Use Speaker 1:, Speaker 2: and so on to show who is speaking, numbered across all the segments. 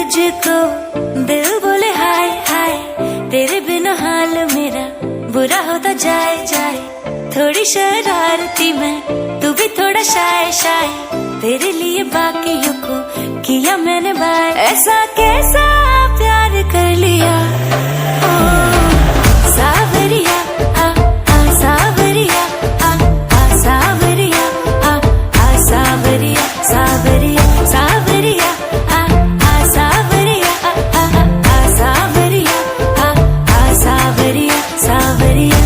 Speaker 1: तुझको दिल बोले हाय हाय, तेरे बिना हाल मेरा बुरा होता जाए जाए। थोड़ी शरारती मैं, तू भी थोड़ा शाय शाय, तेरे लिए बाकियों को किया मैंने बाय। ऐसा कैसा प्यार कर लिया ओ सावरिया, आ सावरिया, आ सावरिया, आ सावरिया, सावरिया सावरिया, आ सावरिया, आ सावरिया, आ सावरिया सावरिया।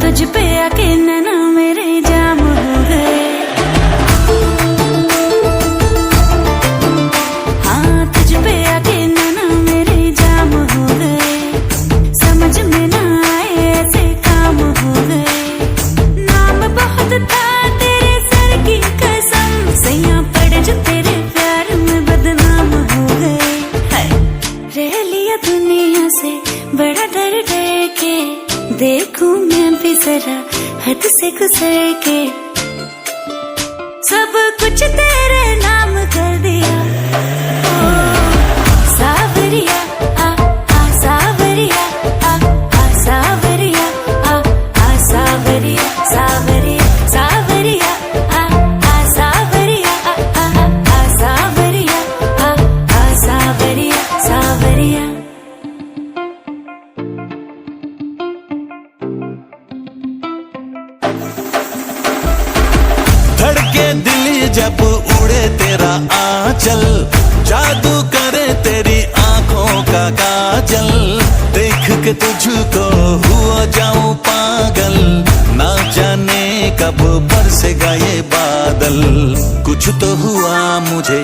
Speaker 1: तुझ पे आके नैना मेरे जाम हो गए, हाँ तुझ पे आके नैना मेरे जाम हो गए। समझ में ना आए ऐसे काम हो गए, नाम बहुत था तेरे सर की कसम, सैया पड़े जो तेरे प्यार में बदनाम हो गए। रह लिया दुनिया से बड़ा डर डर के, देखूं मैं भी जरा हद से गुजर के, सब कुछ तेरे नाम कर दिया ओ सावरिया, आ सावरिया, आ सावरिया, आ सावरिया, सावरिया सावरिया, आ सावरिया, आ सावरिया, आ सावरिया सावरिया।
Speaker 2: धड़के दिल जब उड़े तेरा आंचल, जादू करे तेरी आंखों का काजल, देख के तुझको हुआ जाऊं पागल, ना जाने कब बरसेगा ये बादल। कुछ तो हुआ मुझे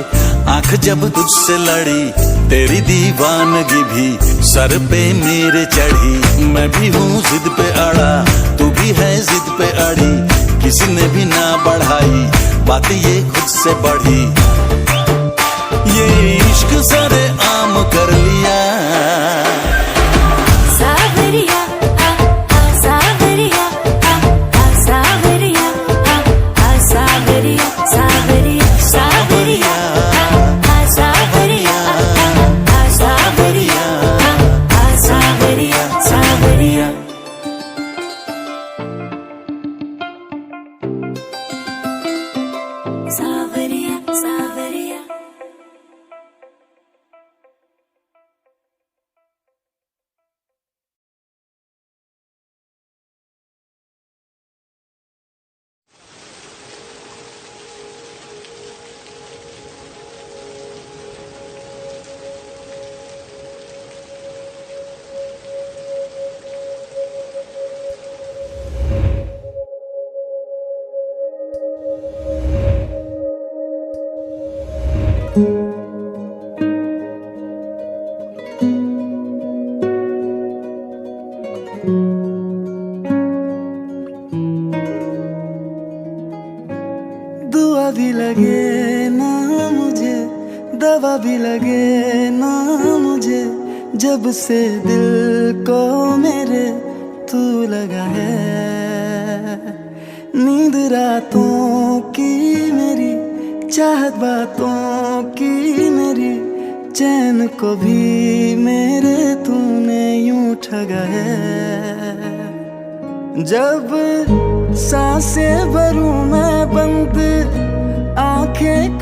Speaker 2: आंख जब तुझसे लड़ी, तेरी दीवानगी भी सर पे मेरे चढ़ी। मैं भी हूँ जिद पे अड़ा, तू भी है जिद पे अड़ी, किसी ने भी ना बढ़ाई बात ये खुद से बढ़ी। ये इश्क सरे आम कर लिया
Speaker 1: सावरिया, आ सावरिया, आ सावरिया, आ सावरिया, सावरिया सावरिया, आ सावरिया, आ सावरिया, आ सावरिया सावरिया। सावरिया सावरिया।
Speaker 3: दुआ भी लगे ना मुझे, दवा भी लगे ना मुझे, जब से दिल को मेरे तू लगा है। नींद रातों की मेरी, चाहत बातों की मेरी, चैन को भी मेरे तूने यूं ठगा है। जब सांसें भरूं मैं बंद, आंखें